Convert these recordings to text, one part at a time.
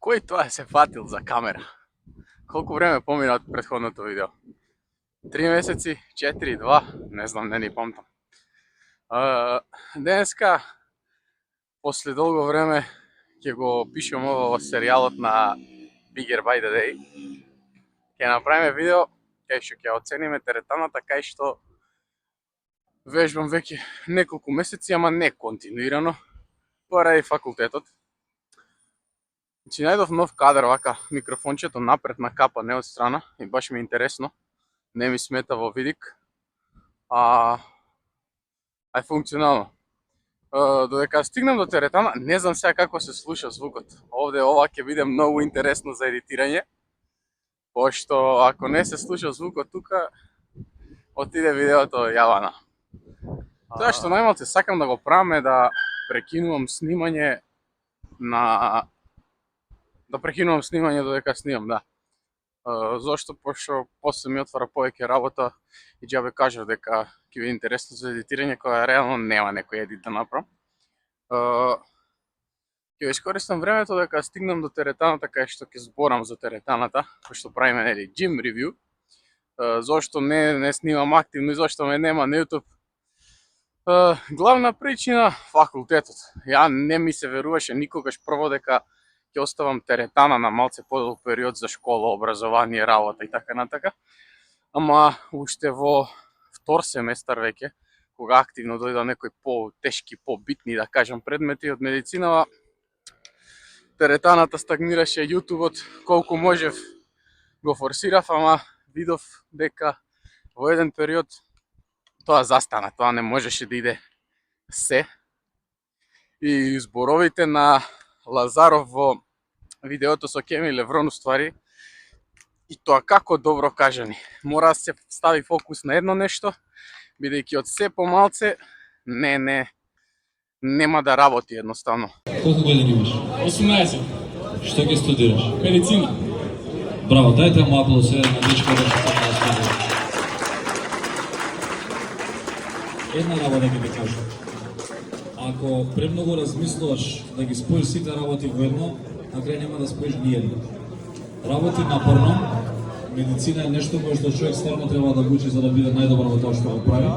Кој тоа се фатил за камера? Колку време помина од претходното видео? 3 месеци, 4, 2, не знам, не ни памтам. Денеска, после долго време, ќе го пишем ово серијалот на Bigger by the Day. Ќе направиме видео кај што ќе оцениме теретаната, кај што вежбам веќе неколку месеци, ама не континуирано, поради факултетот. Значи, најдов нов кадар, вака, микрофончето напред на капа, не од страна, и баш ми е интересно. Не ми смета во видик. Ај функционално. Додека стигнам до теретана, не знам сега како се слуша звукот. Овде ова ќе биде многу интересно за едитирање, пошто ако не се слуша звукот тука, отиде видеото јавана. Тоа што најмалце сакам да го правам е да прекинувам снимање додека снимам, да. Зошто? Пошто после ми отвара повеќе работа и џабе кажав дека ќе биде интересно за едитирање, кога реално нема некој едит да направам. Ќе искористам времето дека стигнам до теретаната, кај што ќе зборам за теретаната, пошто правиме нели gym review. Зошто не снимам активно и зошто ме нема на YouTube? Главна причина факултетот. Ја не ми се веруваше никогаш прво дека ќе оставам теретана на малце подолг период за школа, образование, работа и така натака. Ама уште во втор семестар веќе, кога активно дојда некои по-тешки, по-битни, да кажам, предмети од медицинава, теретаната стагнираше, јутубот колку можев го форсирав, ама видов дека во еден период тоа застана, тоа не можеше да иде се. И зборовите на Лазаров во видеото со Кеми Леврон уствари, и тоа како добро кажани. Мора да се стави фокус на едно нешто, бидејќи од се помалце нема да работи едноставно. Колку години имаш? 18. Што ќе студираш? Медицина. Браво, дајте му аплауз на дечко да се сака да студира. Една работа ќе ти кажам. Ако премногу размислуваш да ги споиш сите работи во едно, на крај нема да споиш ни едно. Работи напорно, медицина е нешто кое што човек стварно треба да го учи за да биде најдобар во тоа што го прави.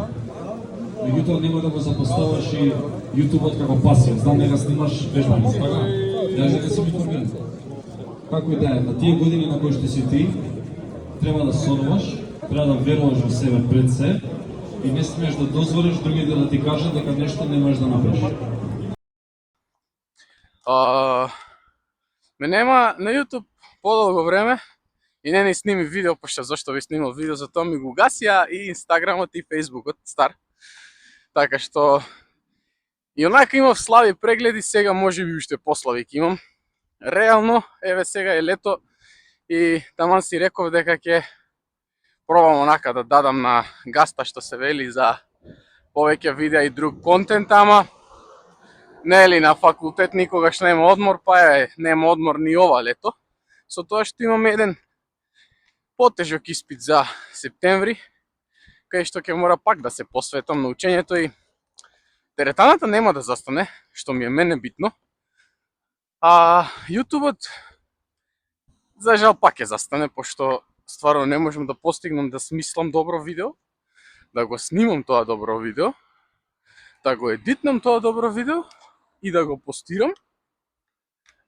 Меѓутоа нема да го запоставаш и јутубот како пасија. Знам дека снимаш вежбање, така? Јас дека си ми формиран. Како и да е, на тие години на кои што си ти, треба да сонуваш, треба да веруваш во себе пред се и не смееш да дозволиш другите да ти кажат дека нешто не можеш да направиш. Ме нема на YouTube подолго време и не сними видео, пошто зашто би снимал видео, затоа ми го гасија и Инстаграмот и Фејсбукот стар. Така што и онака имав слаби прегледи, сега може би уште послаби ќе имам. Реално, еве сега е лето и таман си реков дека ќе пробам онака да дадам на гаста што се вели за повеќе видеа и друг контент, ама нели на факултет никогаш нема одмор, па нема одмор ни ова лето. Со тоа што имам еден потежок испит за септември, кај што ќе мора пак да се посветам на учењето и теретаната нема да застане, што ми е мене битно. А јутубот за жал пак ќе застане, пошто стварно не можам да постигнам да смислам добро видео, да го снимам тоа добро видео, да го едитнам тоа добро видео и да го постирам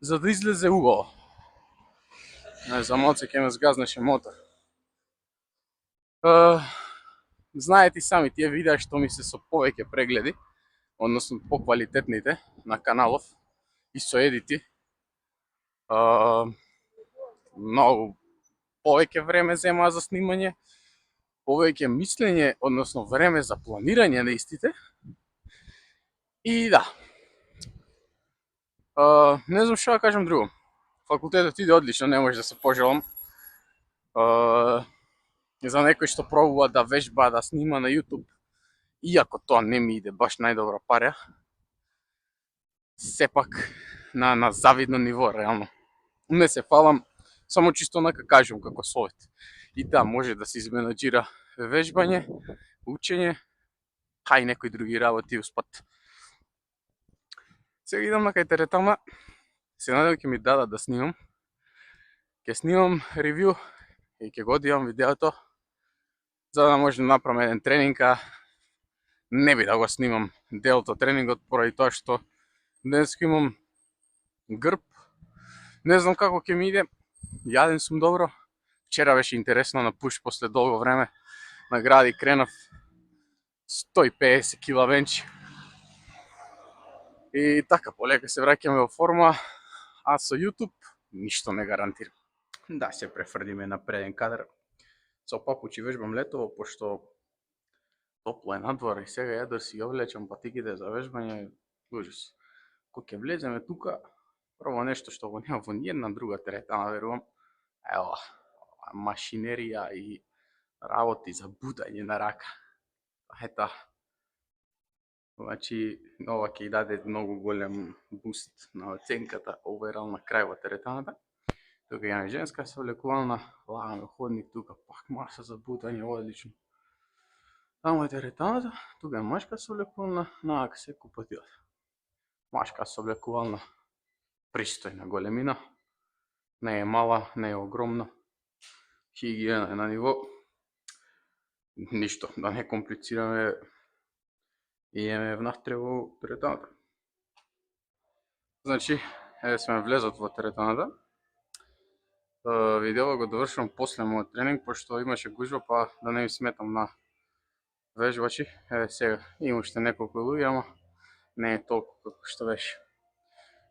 за да излезе убаво. За малце ќе ме згазнеше мотор. Знаете и сами, тие видеа што ми се со повеќе прегледи, односно поквалитетните на каналов и со едити, многу повеќе време земаа за снимање, повеќе мислење, односно време за планирање на истите. И да, не знам што да кажам друго. Факултетот иде одлично, не може да се пожалам. За некој што пробува да вежба, да снима на YouTube, иако тоа не ми иде баш најдобра парја, сепак на завидно ниво, реално. Не се фалам, само чисто онака кажам како совет. И да, може да се изменаџира вежбање, учење, и некои други работи успат. Сега идам на кај теретама, се надевам ќе ми дадат да снимам, Ќе снимам ревју и ќе го одијам видеото за да може да направам еден тренинг, а не би да го снимам делото тренингот поради тоа што денеска имам грб. Не знам како ќе ми иде. Јаден сум добро. Вчера беше интересно на пуш после долго време. На гради кренав 150 кила венчи. И така, полека се враќаме во форма, а со YouTube ништо не гарантирам. Да се префрдиме на преден кадар. Со папучи вежбам летово, пошто топло е надвор и сега ја да си ја влечам патиките за вежбање, ужас. Кога ќе влеземе тука, прво нешто што го нема во ниједна друга теретана, верувам, ево, машинерија и работи за бутање на рака. Ета, значи, ова ќе даде многу голем буст на оценката overall на крај во теретаната. Тука имаме женска совлекувална, лагаме ходник, тука пак маса за бутање, одлично. Таму е теретаната, тука е машка совлекувална, наак се купатилата. Машка совлекувална, пристојна големина, не е мала, не е огромна, хигиена е на ниво, ништо, да не комплицираме и еме внатре во теретаната. Значи, еве сме влезот во теретаната. Видео го довршувам после мојот тренинг, пошто имаше гужва, па да не ми сметам на вежбачи. Еве сега, има уште неколку луѓе, ама не е толку како што беше.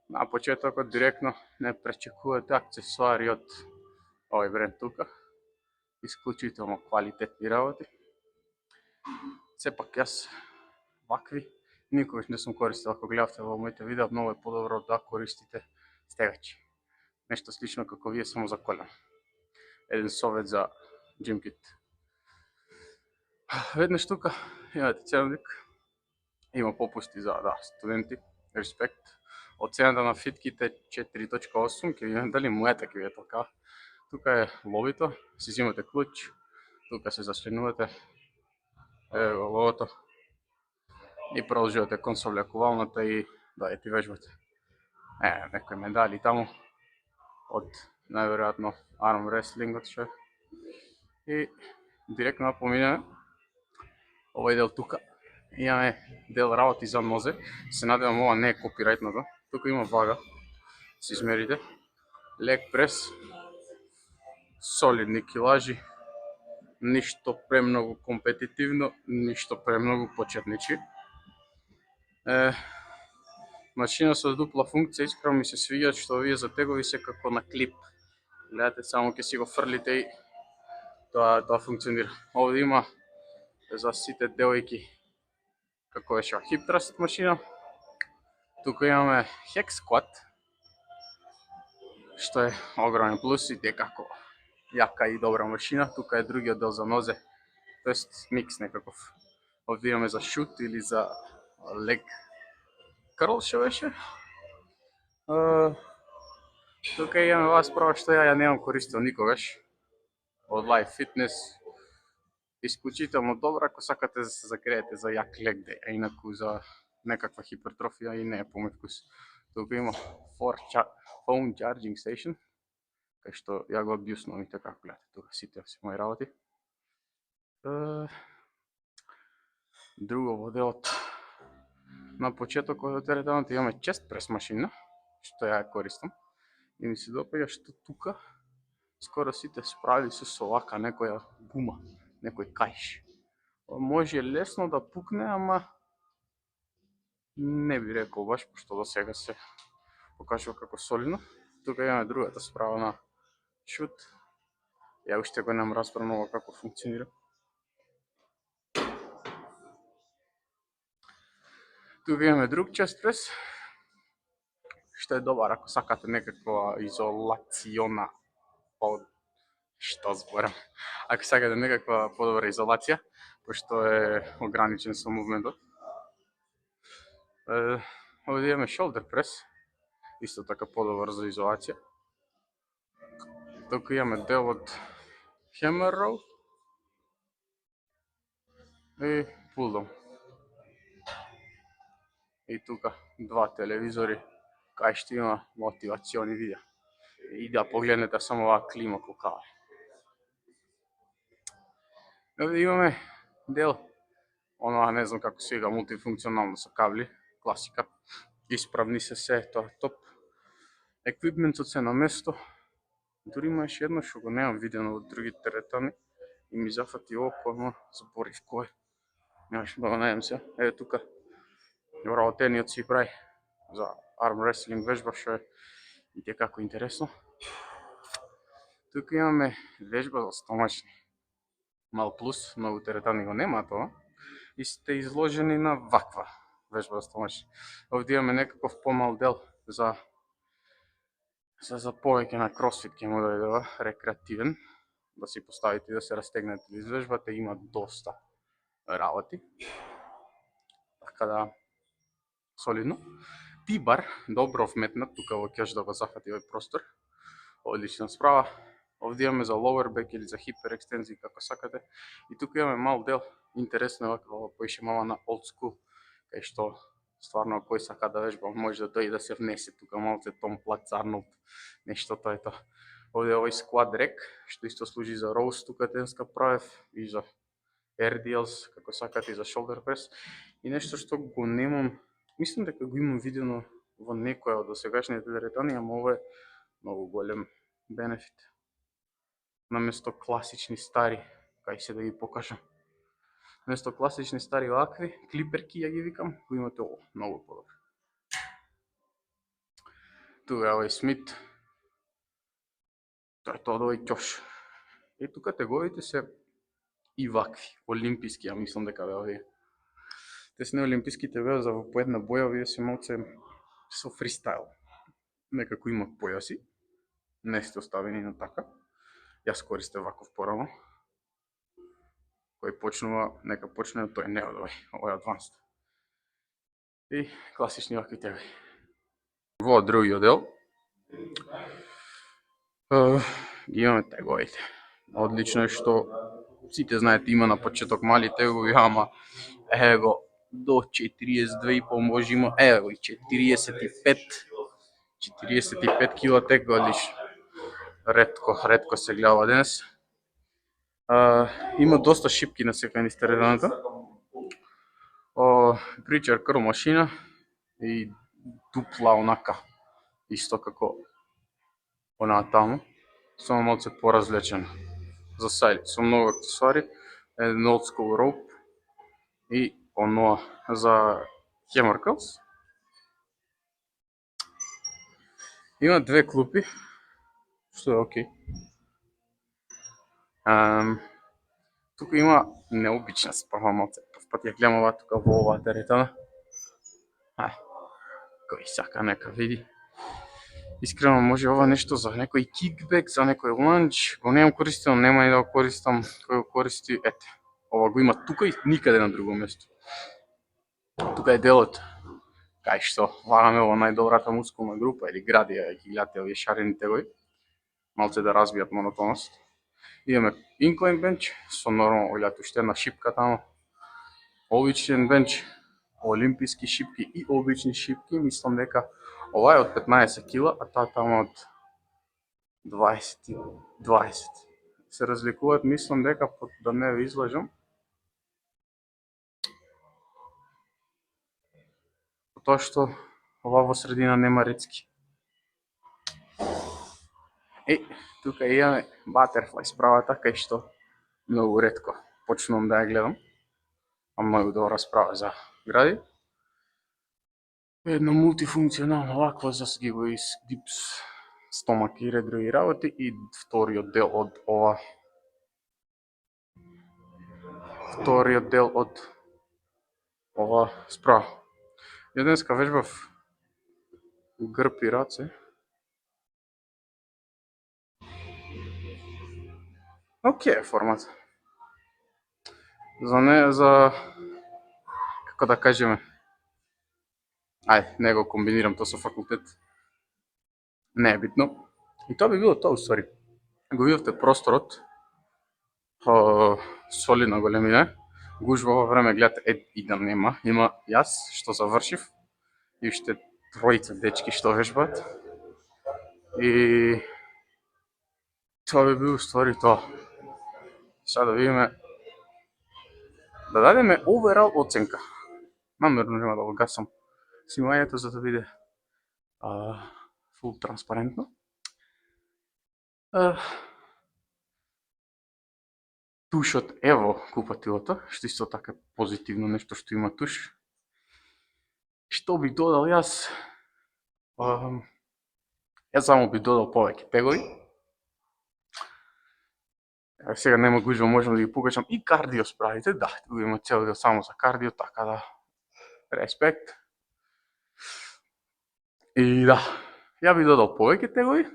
На почетокот директно не пречекувате аксесуари од овој бренд тука. Исклучително квалитетни работи. Сепак јас вакви никогаш не сум користил, ако гледавте во моите видеа, многу е подобро да користите стегачи. Нешто слично како вие, само за колено. Еден совет за джимкит. Веднаш тука имате ценник, има попусти за студенти, респект. Оцената на фитките 4.8, ќе видиме дали мојата ќе биде така. Тука е лобито, си взимате клуч, тука се зачленувате, еве го логото и продолжувате кон совлекувалната и да ти вежбате. Некои медали таму од најверојатно арм реслингот што и директно да поминеме овој дел тука. Имаме дел работи за нозе, се надевам ова не е копирајтното. Тука има вага, се измерите, лег прес, солидни килажи, ништо премногу компетитивно, ништо премногу почетнички. Машина со дупла функција, искрено ми се свиѓа што овие затегови се како на клип. Гледате, само ќе си го фрлите и тоа функционира. Овде има за сите девојки како беше хип траст машина. Тука имаме хек скват, што е огромен плюс и како јака и добра машина. Тука е другиот дел за нозе, тоест микс некаков. Овде имаме за шут или за лег крл што беше. Тука имаме оваа справа што ја немам користил никогаш од Life Fitness. Исклучително добра ако сакате да се загреете за јак лег дей, а инаку за некаква хипертрофија и не е по мој вкус. Тука има phone charging station, кај што ја го абјуснувам и така, гледате, тука сите си мои работи. Друго во делот, на почетокот од теретаната имаме чест прес машина, што ја користам. И ми се допаѓа што тука скоро сите справи се со вака некоја гума, некој кајш. Може лесно да пукне, ама не би рекол баш, пошто до сега се покажува како солидно. Тука имаме другата справа на шут. Ја уште го немам разбрано како функционира. Тука имаме друг чест прес, што е добар ако сакате некаква изолациона, што зборам, ако сакате некаква подобра изолација, пошто е ограничен со мувментот. Овде имаме shoulder прес, исто така подобар за изолација. Тука имаме дел од hammer row и pull down. И тука два телевизори, кај што има мотивациони видеа. и да погледнете само оваа клима колкава е. Овде имаме дел, онаа не знам како се вика, мултифункционално со кабли, класика. Исправни се тоа топ. Еквипментот се на место. Дури имаше едно што го немам видено од други теретани и ми зафати око, но заборив кој. Немаш да го најдем се. Еве тука вработениот си прави за арм реслинг вежба, што е и те како интересно. Тука имаме вежба за стомачни. Мал плюс, многу теретани го нема тоа. И сте изложени на ваква вежба за стомачни. Овде имаме некаков помал дел за повеќе на кросфит, ќе му дојдева рекреативен, да си поставите и да се растегнете да извежбате, има доста работи. Така да, солидно. Тибар, добро вметнат, тука во кеш да го зафати овој простор. Одлична справа. Овде имаме за lower back или за хипер екстензии, како сакате. И тука имаме мал дел, интересно е вака, поише мала на old school, кај што стварно кој сака да вежба може да дојде да се внесе тука малце Том Плац Арнолд, нешто тоа е тоа. Овде овој squat rack, што исто служи за роуст, тука денска правев и за RDLs, како сакате, и за shoulder press. И нешто што го немам, мислам дека го имам видено во некоја од досегашните теретани, ама ова е многу голем бенефит. Наместо класични стари, кај се да ги покажам. Наместо класични стари вакви, клиперки ја ги викам, го имате ово, многу подобро. Тука е овој Смит. Тоа е тоа од овој ќош. И тука теговите се и вакви, олимписки, ја мислам дека беа овие. Те се не олимписките беа за по една боја, овие се малце со фристайл. Некако има појаси, не сте оставени на така. Јас користев ваков порано. Кој почнува, нека почне тој, не од овој адванст. И класични вакви тегови. Во другиот дел ги имаме теговите. Одлично е што сите знаете има на почеток мали тегови, ама еве го до 42,5 може има, еве го и 45 кила тек одлично. Ретко се гледа денес. Има доста шипки на секај низ теретаната. Причер крл машина и дупла онака, исто како онаа таму, само малце поразлечена за сајли, со многу аксесуари, еден old school rope и оноа за hammer curls. Има две клупи, што е окей. Тука има необична справа малце, прв пат ја гледам ова тука во оваа теретана. Кој сака нека види. Искрено може ова нешто за некој кикбек, за некој ланч, го немам користено, нема и да го користам, кој го користи, ете. Ова го има тука и никаде на друго место. Тука е делот кај што влагаме во најдобрата мускулна група или градија, ги гледате овие шарени тегови, малце да разбијат монотоност. Имаме incline bench со нормално гледате уште една шипка таму. Обичен бенч, олимписки шипки и обични шипки, мислам дека ова е од 15 кила, а таа таму од 20. Се разликуваат, мислам дека, да не ве излажам, тоа што ова во средина нема рецки. Тука имаме Butterfly справата, кај што многу ретко почнувам да ја гледам, а многу добра справа за гради. Едно мултифункционално вакво за ги го дипс, стомак и други работи, и вториот дел од ова. Вториот дел од ова справа. Ја денеска вежбав грб и раце. Океј формат. За како да кажеме, не го комбинирам тоа со факултет. Не е битно. И тоа би било тоа уствари. Го видовте просторот, солидна големина. Гужва во време гледате, и да нема. Има јас што завршив и уште тројца дечки што вежбаат. И Тоа би било ствари тоа. Сега да видиме, да дадеме overall оценка. Намерно нема да го гасам снимањето за да биде фул транспарентно. Тушот Ево купатилото, што исто така позитивно нешто што има туш. Што би додал јас? Јас само би додал повеќе тегови. Сега нема гужва, можам да ги покажам и кардио справите, да, тука има цел дел само за кардио, така да, респект. И да, ја би додал повеќе тегови.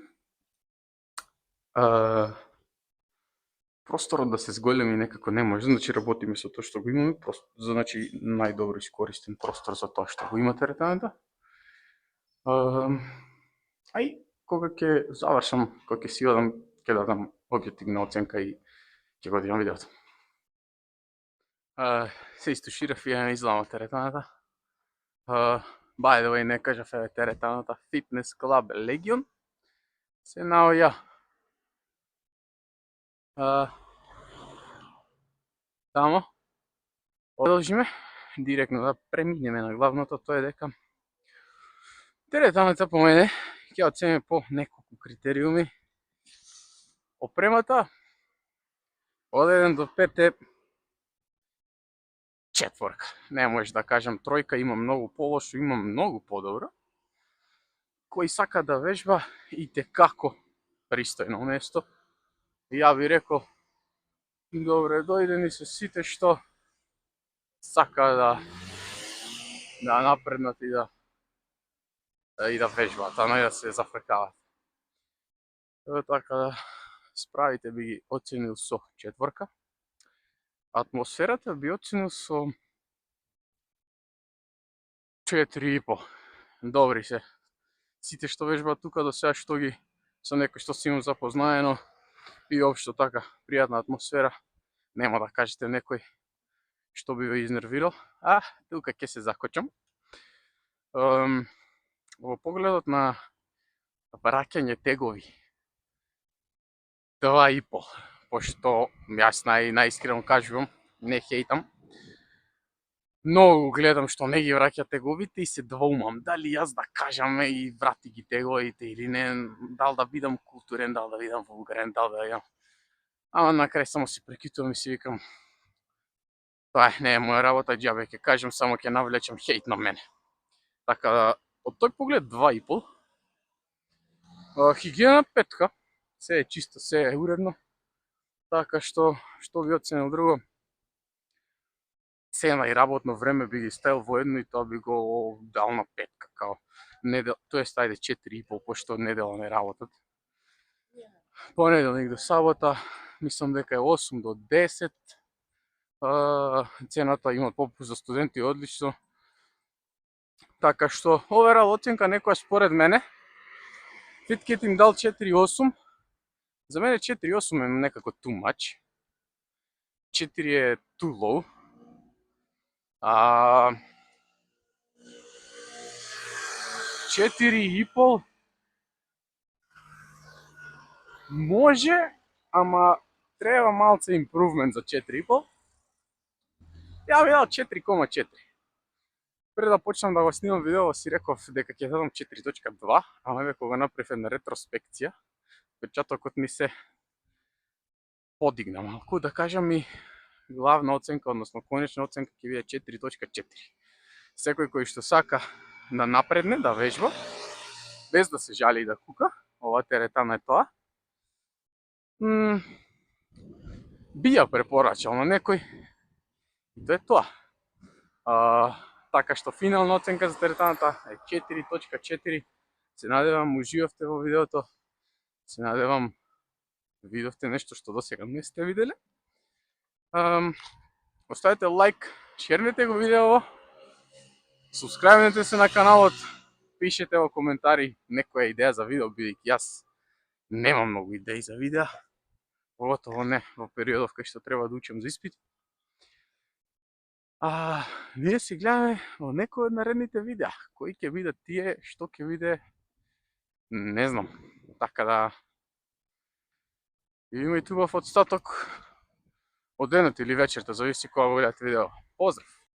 Просторот да се зголеми некако не може, значи работиме со тоа што го имаме, значи најдобро искористен простор за тоа што го има теретаната. Ај, кога ќе завршам, кога ќе си одам, ќе дадам објективна оценка и ќе го одам видеото. Се истуширав и ја излама теретаната. By the way, не кажав, еве теретаната Fitness Club Legion се наоѓа тамо. Продолжиме директно да преминеме на главното, тоа е дека теретаната по мене ќе оцениме по неколку критериуми. Опремата од 1 до 5 е 4. Не можеш да кажам тројка, има многу полошо, има многу подобро. Кој сака да вежба и те како пристојно место. Ја би рекол, добре дојдени се сите што сака да напреднат и да вежбаат, а не да се зафркават. Така да справите би ги оценил со 4. Атмосферата би оценил со 4,5. Добри се. Сите што вежбаат тука до сега, што ги со некој што си имам запознаено и општо така пријатна атмосфера, нема да кажете некој што би ве изнервирал, а тука ќе се закочам. Во погледот на враќање тегови 2,5, пошто јас најискрено кажувам, не хейтам. Многу гледам што не ги враќа теговите и се двоумам дали јас да кажам и врати ги теговите или не, дал да бидам културен, дал да бидам вулгарен, дал да ја. Ама на крај само си прекитувам и си викам, тоа не е моја работа, џабе ќе кажам, само ќе навлечам хейт на мене. Така да, од тој поглед 2,5. Хигиена 5, се е чисто, се е уредно. Така што би оценил друго? Цена и работно време би ги ставил во едно и тоа би го дал на 5, као тоест ајде 4,5, пошто недела не работат. Понеделник до сабота, мислам дека е 8 до 10. Цената има попуст за студенти, одлично. Така што, overall оценка некоја според мене, KitKat им дал 4,8. За мене 4,8 е некако too much. 4 е too low. 4,5 може, ама треба малце импрувмент за 4,5. Ја би дал 4,4. Пред да почнам да го снимам видео, си реков дека ќе дадам 4,2, ама еве кога направив една ретроспекција, печатокот ми се подигна малку, да кажам, и главна оценка, односно конечна оценка ќе биде 4,4. Секој кој што сака да напредне, да вежба, без да се жали и да кука, ова теретана е тоа, би ја препорачал на некој, и тоа е тоа. Така што финална оценка за теретаната е 4,4. Се надевам уживавте во видеото, се надевам видовте нешто што досега не сте виделе. Оставете лайк, шернете го видео, субскрајбнете се на каналот, пишете во коментари некоја идеја за видео, бидејќи јас немам многу идеи за видеа, поготово не во периодов кај што треба да учам за испит. Ние се гледаме во некој од наредните видеа. Кои ќе бидат тие, што ќе биде, не знам. Така да И има и убав остаток од денот или вечерта, зависи кога го гледате видео. Поздрав!